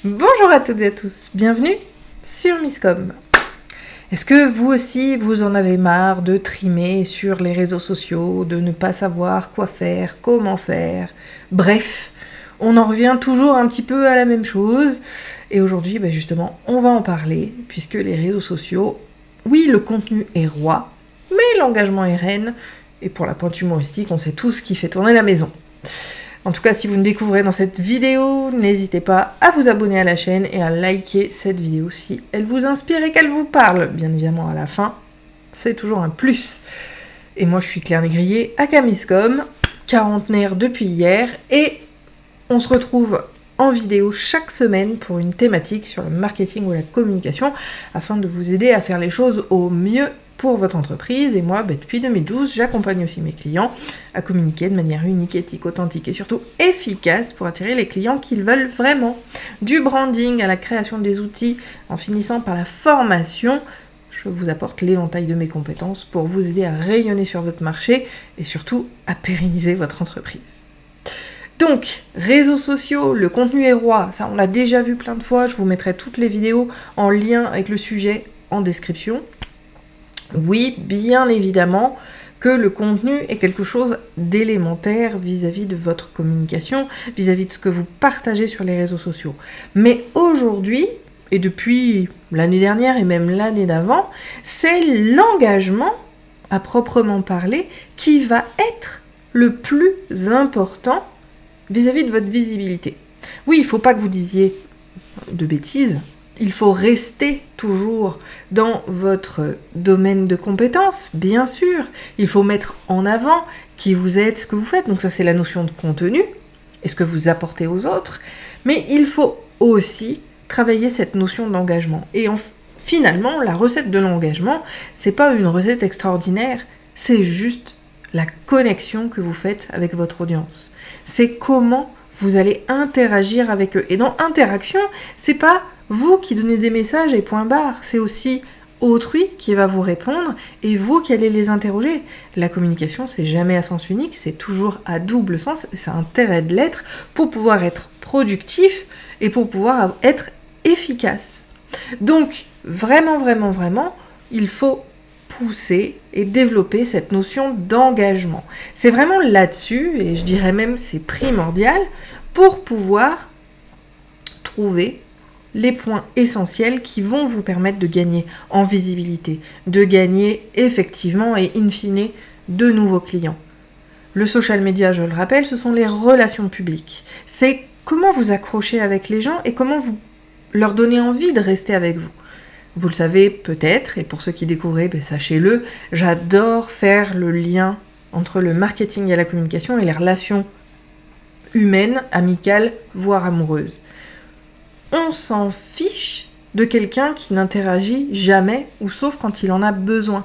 Bonjour à toutes et à tous, bienvenue sur Misscom. Est-ce que vous aussi, vous en avez marre de trimer sur les réseaux sociaux, de ne pas savoir quoi faire, comment faire? Bref, on en revient toujours un petit peu à la même chose. Et aujourd'hui, justement, on va en parler, puisque les réseaux sociaux, oui, le contenu est roi, mais l'engagement est reine. Et pour la pointe humoristique, on sait tous ce qui fait tourner la maison. En tout cas, si vous me découvrez dans cette vidéo, n'hésitez pas à vous abonner à la chaîne et à liker cette vidéo si elle vous inspire et qu'elle vous parle. Bien évidemment, à la fin, c'est toujours un plus. Et moi, je suis Claire Négrier, aka Misscom, quarantenaire depuis hier, et on se retrouve en vidéo chaque semaine pour une thématique sur le marketing ou la communication, afin de vous aider à faire les choses au mieux pour votre entreprise. Et moi, depuis 2012, j'accompagne aussi mes clients à communiquer de manière unique, éthique, authentique et surtout efficace pour attirer les clients qu'ils veulent vraiment. Du branding à la création des outils, en finissant par la formation, je vous apporte l'éventail de mes compétences pour vous aider à rayonner sur votre marché et surtout à pérenniser votre entreprise. Donc, réseaux sociaux, le contenu est roi, ça on l'a déjà vu plein de fois, je vous mettrai toutes les vidéos en lien avec le sujet en description. Oui, bien évidemment que le contenu est quelque chose d'élémentaire vis-à-vis de votre communication, vis-à-vis de ce que vous partagez sur les réseaux sociaux. Mais aujourd'hui, et depuis l'année dernière et même l'année d'avant, c'est l'engagement, à proprement parler, qui va être le plus important vis-à-vis de votre visibilité. Oui, il ne faut pas que vous disiez de bêtises. Il faut rester toujours dans votre domaine de compétences, bien sûr. Il faut mettre en avant qui vous êtes, ce que vous faites. Donc ça, c'est la notion de contenu et ce que vous apportez aux autres. Mais il faut aussi travailler cette notion d'engagement. Et finalement, la recette de l'engagement, c'est pas une recette extraordinaire, c'est juste la connexion que vous faites avec votre audience. C'est comment vous allez interagir avec eux. Et dans interaction, c'est pas vous qui donnez des messages et point barre, c'est aussi autrui qui va vous répondre et vous qui allez les interroger. La communication, c'est jamais à sens unique, c'est toujours à double sens, et ça a intérêt de l'être pour pouvoir être productif et pour pouvoir être efficace. Donc, vraiment, il faut pousser et développer cette notion d'engagement. C'est vraiment là-dessus, et je dirais même c'est primordial, pour pouvoir trouver les points essentiels qui vont vous permettre de gagner en visibilité, de gagner effectivement et in fine de nouveaux clients. Le social media, je le rappelle, ce sont les relations publiques. C'est comment vous accrocher avec les gens et comment vous leur donner envie de rester avec vous. Vous le savez peut-être, et pour ceux qui découvrent, sachez-le, j'adore faire le lien entre le marketing et la communication et les relations humaines, amicales, voire amoureuses. On s'en fiche de quelqu'un qui n'interagit jamais ou sauf quand il en a besoin.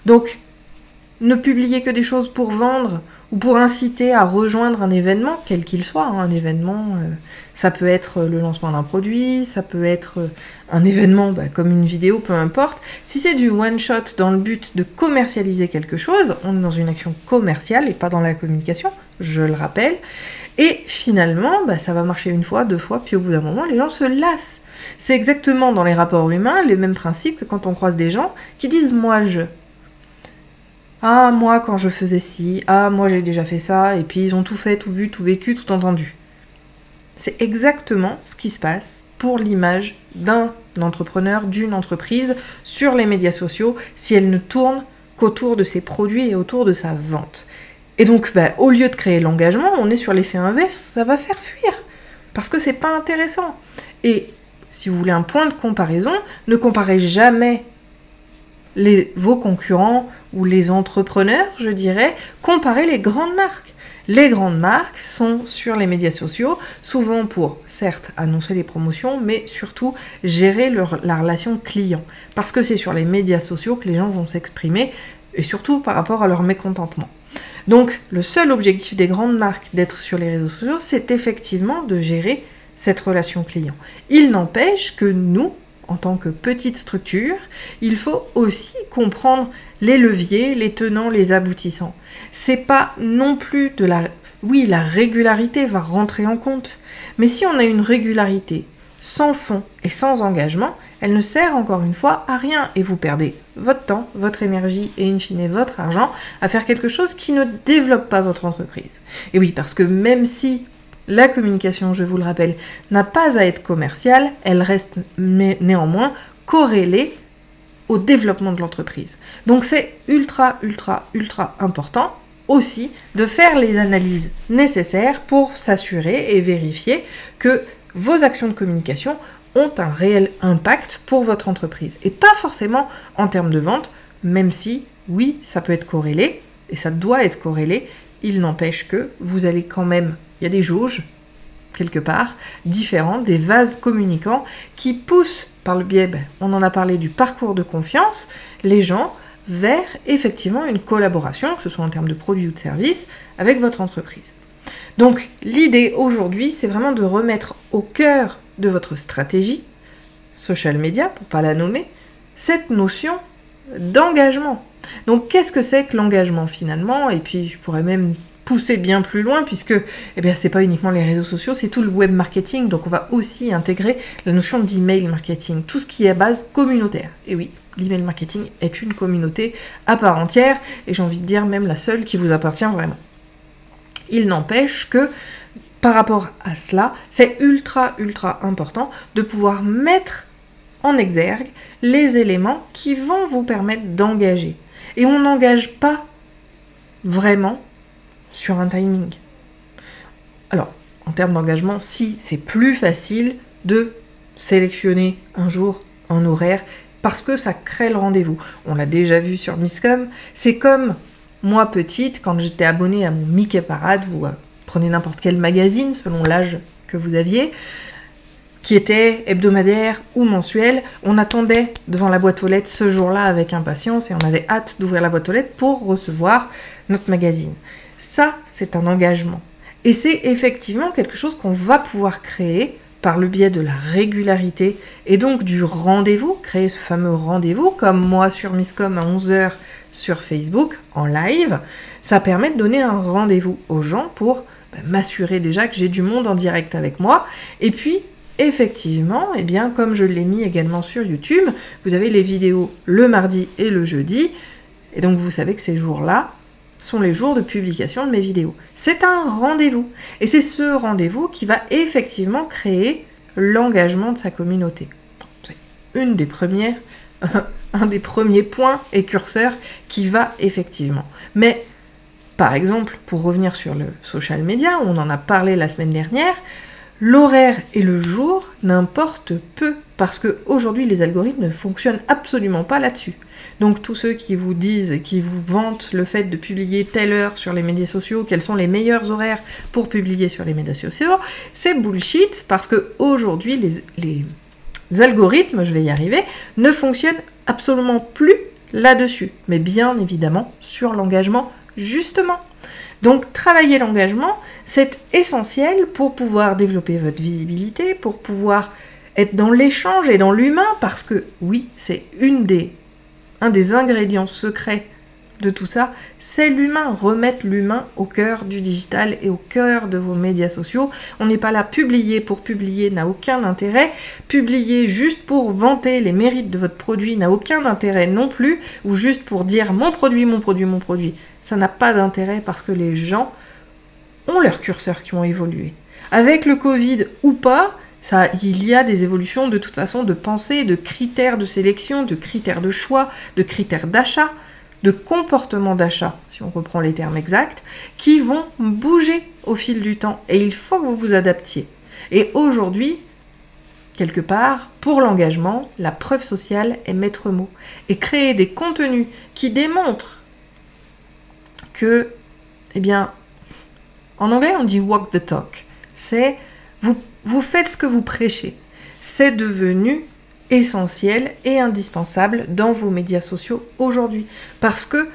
Donc, ne publiez que des choses pour vendre ou pour inciter à rejoindre un événement, quel qu'il soit. Un événement, ça peut être le lancement d'un produit, ça peut être un événement comme une vidéo, peu importe. Si c'est du one-shot dans le but de commercialiser quelque chose, on est dans une action commerciale et pas dans la communication, je le rappelle. Et finalement, ça va marcher une fois, deux fois, puis au bout d'un moment, les gens se lassent. C'est exactement dans les rapports humains les mêmes principes que quand on croise des gens qui disent « moi, je ». Ah, moi, quand je faisais ci, ah, moi, j'ai déjà fait ça, et puis ils ont tout fait, tout vu, tout vécu, tout entendu. C'est exactement ce qui se passe pour l'image d'un entrepreneur, d'une entreprise sur les médias sociaux, si elle ne tourne qu'autour de ses produits et autour de sa vente. Et donc, au lieu de créer l'engagement, on est sur l'effet inverse, ça va faire fuir, parce que c'est pas intéressant. Et si vous voulez un point de comparaison, ne comparez jamais vos concurrents ou les entrepreneurs, je dirais, comparez les grandes marques. Les grandes marques sont sur les médias sociaux, souvent pour, certes, annoncer les promotions, mais surtout gérer la relation client. Parce que c'est sur les médias sociaux que les gens vont s'exprimer, et surtout par rapport à leur mécontentement. Donc, le seul objectif des grandes marques d'être sur les réseaux sociaux, c'est effectivement de gérer cette relation client. Il n'empêche que nous, en tant que petite structure, il faut aussi comprendre les leviers, les tenants, les aboutissants. C'est pas non plus de la... Oui, la régularité va rentrer en compte, mais si on a une régularité sans fond et sans engagement, elle ne sert encore une fois à rien et vous perdez votre temps, votre énergie et in fine votre argent à faire quelque chose qui ne développe pas votre entreprise. Et oui, parce que même si la communication, je vous le rappelle, n'a pas à être commerciale, elle reste néanmoins corrélée au développement de l'entreprise. Donc c'est ultra important aussi de faire les analyses nécessaires pour s'assurer et vérifier que vos actions de communication ont un réel impact pour votre entreprise. Et pas forcément en termes de vente, même si, oui, ça peut être corrélé, et ça doit être corrélé, il n'empêche que vous allez quand même, il y a des jauges, quelque part, différentes, des vases communicants qui poussent par le biais, on en a parlé du parcours de confiance, les gens vers effectivement une collaboration, que ce soit en termes de produits ou de services, avec votre entreprise. Donc l'idée aujourd'hui, c'est vraiment de remettre au cœur de votre stratégie, social media, pour ne pas la nommer, cette notion d'engagement. Donc qu'est-ce que c'est que l'engagement finalement? Et puis je pourrais même pousser bien plus loin, puisque c'est pas uniquement les réseaux sociaux, c'est tout le web marketing, donc on va aussi intégrer la notion d'email marketing, tout ce qui est à base communautaire. Et oui, l'email marketing est une communauté à part entière, et j'ai envie de dire même la seule qui vous appartient vraiment. Il n'empêche que par rapport à cela, c'est ultra important de pouvoir mettre en exergue les éléments qui vont vous permettre d'engager. Et on n'engage pas vraiment sur un timing. Alors, en termes d'engagement, si, c'est plus facile de sélectionner un jour, un horaire, parce que ça crée le rendez-vous. On l'a déjà vu sur Misscom, c'est comme moi petite, quand j'étais abonnée à mon Mickey Parade, vous prenez n'importe quel magazine, selon l'âge que vous aviez, qui était hebdomadaire ou mensuel, on attendait devant la boîte aux lettres ce jour-là avec impatience et on avait hâte d'ouvrir la boîte aux lettres pour recevoir notre magazine. Ça, c'est un engagement. Et c'est effectivement quelque chose qu'on va pouvoir créer par le biais de la régularité et donc du rendez-vous, créer ce fameux rendez-vous, comme moi sur Misscom à 11h sur Facebook, en live. Ça permet de donner un rendez-vous aux gens pour m'assurer déjà que j'ai du monde en direct avec moi. Et puis, effectivement, comme je l'ai mis également sur YouTube, vous avez les vidéos le mardi et le jeudi. Et donc, vous savez que ces jours-là sont les jours de publication de mes vidéos. C'est un rendez-vous. Et c'est ce rendez-vous qui va effectivement créer l'engagement de sa communauté. C'est un des premiers points et curseurs qui va effectivement. Mais, par exemple, pour revenir sur le social media, on en a parlé la semaine dernière, l'horaire et le jour n'importent peu, parce qu'aujourd'hui, les algorithmes ne fonctionnent absolument pas là-dessus. Donc tous ceux qui vous disent et qui vous vantent le fait de publier telle heure sur les médias sociaux, quels sont les meilleurs horaires pour publier sur les médias sociaux, c'est bullshit, parce qu'aujourd'hui, les algorithmes, je vais y arriver, ne fonctionnent absolument plus là-dessus, mais bien évidemment sur l'engagement, justement. Donc travailler l'engagement, c'est essentiel pour pouvoir développer votre visibilité, pour pouvoir être dans l'échange et dans l'humain, parce que oui, c'est un des ingrédients secrets de tout ça, c'est l'humain, remettre l'humain au cœur du digital et au cœur de vos médias sociaux. On n'est pas là, publier pour publier n'a aucun intérêt, publier juste pour vanter les mérites de votre produit n'a aucun intérêt non plus, ou juste pour dire mon produit, ça n'a pas d'intérêt parce que les gens ont leurs curseurs qui ont évolué. Avec le Covid ou pas, il y a des évolutions de toute façon de pensée, de critères de sélection, de critères de choix, de critères d'achat, de comportement d'achat, si on reprend les termes exacts, qui vont bouger au fil du temps. Et il faut que vous vous adaptiez. Et aujourd'hui, quelque part, pour l'engagement, la preuve sociale est maître mot. Et créer des contenus qui démontrent que, en anglais on dit walk the talk, c'est vous faites ce que vous prêchez. C'est devenu essentiel et indispensable dans vos médias sociaux aujourd'hui. Parce que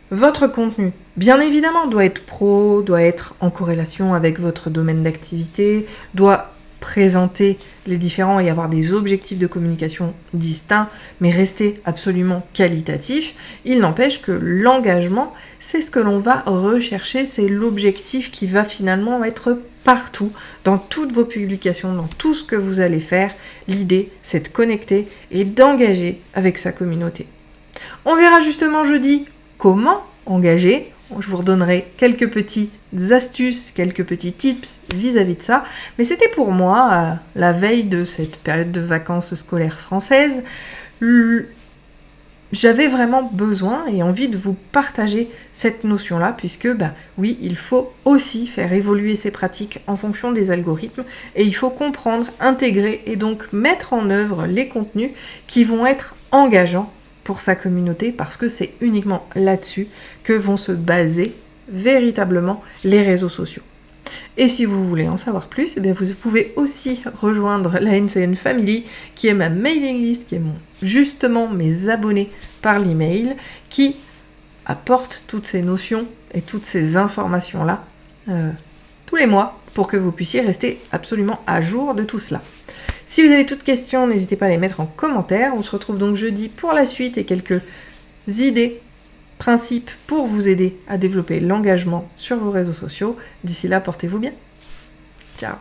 votre contenu, bien évidemment, doit être pro, doit être en corrélation avec votre domaine d'activité, doit présenter les différents et avoir des objectifs de communication distincts, mais rester absolument qualitatif. Il n'empêche que l'engagement, c'est ce que l'on va rechercher, c'est l'objectif qui va finalement être partout, dans toutes vos publications, dans tout ce que vous allez faire. L'idée, c'est de connecter et d'engager avec sa communauté. On verra justement jeudi comment engager. Je vous redonnerai quelques petites astuces, quelques petits tips vis-à-vis de ça. Mais c'était pour moi, la veille de cette période de vacances scolaires françaises, j'avais vraiment besoin et envie de vous partager cette notion-là, puisque, oui, il faut aussi faire évoluer ces pratiques en fonction des algorithmes, et il faut comprendre, intégrer et donc mettre en œuvre les contenus qui vont être engageants pour sa communauté, parce que c'est uniquement là-dessus que vont se baser véritablement les réseaux sociaux. Et si vous voulez en savoir plus, vous pouvez aussi rejoindre la NCN Family, qui est ma mailing list, qui est justement mes abonnés par l'email, qui apporte toutes ces notions et toutes ces informations-là tous les mois, pour que vous puissiez rester absolument à jour de tout cela. Si vous avez toutes questions, n'hésitez pas à les mettre en commentaire. On se retrouve donc jeudi pour la suite et quelques idées, principes pour vous aider à développer l'engagement sur vos réseaux sociaux. D'ici là, portez-vous bien. Ciao.